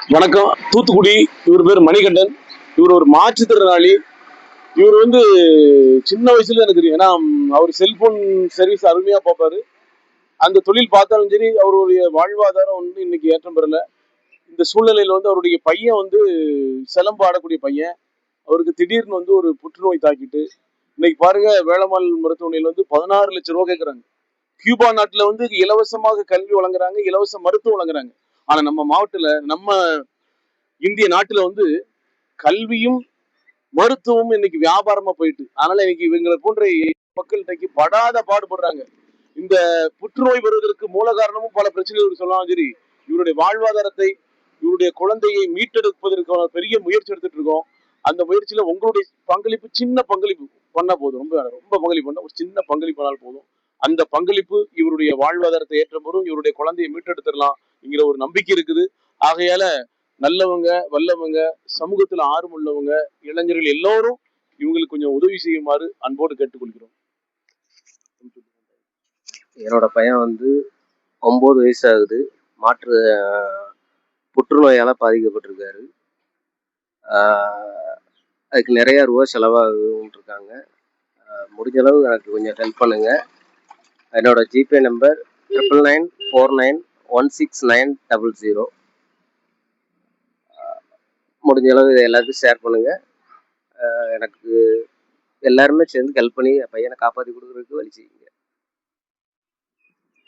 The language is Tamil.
வணக்கம். தூத்துக்குடி. இவர் பேர் மணிகண்டன். இவர் ஒரு மாற்றுத்திறனாளி. இவர் சின்ன வயசுல எனக்கு தெரியும். ஏன்னா அவர் செல்போன் சர்வீஸ் அருமையா பார்ப்பாரு. அந்த தொழில் பார்த்தாலும் சரி, அவருடைய வாழ்வாதாரம் இன்னைக்கு ஏற்றம் பெறல. இந்த சூழ்நிலையில அவருடைய பையன் சிலம்பு ஆடக்கூடிய பையன். அவருக்கு திடீர்னு ஒரு புற்றுநோய் தாக்கிட்டு, இன்னைக்கு பாருங்க வேளம்மாள் மருத்துவமனையில் 16 லட்சம் ரூபாய் கேட்கறாங்க. கியூபா நாட்டுல இலவசமாக கல்வி வழங்குறாங்க, இலவச மருத்துவம் வழங்குறாங்க. ஆனா நம்ம மாவட்டத்துல, நம்ம இந்திய நாட்டுல கல்வியும் மருத்துவமும் இன்னைக்கு வியாபாரமா போயிட்டு, அதனால இன்னைக்கு இவங்களை போன்ற மக்கள் இன்னைக்கு படாத பாடுபடுறாங்க. இந்த புற்றுநோய் வருவதற்கு மூல காரணமும் பல பிரச்சனைகள் சொல்லலாம். சரி, இவருடைய வாழ்வாதாரத்தை, இவருடைய குழந்தையை மீட்டெடுப்பதற்கான பெரிய முயற்சி எடுத்துட்டு இருக்கோம். அந்த முயற்சியில உங்களுடைய பங்களிப்பு, சின்ன பங்களிப்பு பண்ணா போதும். ரொம்ப ரொம்ப பங்களிப்பு பண்ண ஒரு சின்ன பங்களிப்பு பண்ணால் போதும். அந்த பங்களிப்பு இவருடைய வாழ்வாதாரத்தை ஏற்றப்படும், இவருடைய குழந்தையை மீட்டெடுத்துடலாம் என்கிற ஒரு நம்பிக்கை இருக்குது. ஆகையால நல்லவங்க, வல்லவங்க, சமூகத்துல ஆர்வம் உள்ளவங்க, இளைஞர்கள் எல்லோரும் இவங்களுக்கு கொஞ்சம் உதவி செய்யுமாறு அன்போடு கேட்டுக்கொள்கிறோம். என்னோட பையன் 9 வயசு ஆகுது. புற்றுநோயால பாதிக்கப்பட்டிருக்காரு. அதுக்கு நிறைய ரூபா செலவாகுன்னு இருக்காங்க. முடிஞ்ச அளவு எனக்கு கொஞ்சம் ஹெல்ப் பண்ணுங்க. என்னோட ஜிபே நம்பர் 9949169000. முடிஞ்ச அளவு இதை எல்லாத்துக்கும் ஷேர் பண்ணுங்க. எனக்கு எல்லாருமே சேர்ந்து ஹெல்ப் பண்ணி என் பையனை காப்பாற்றி கொடுக்குறதுக்கு வழி செய்யுங்க.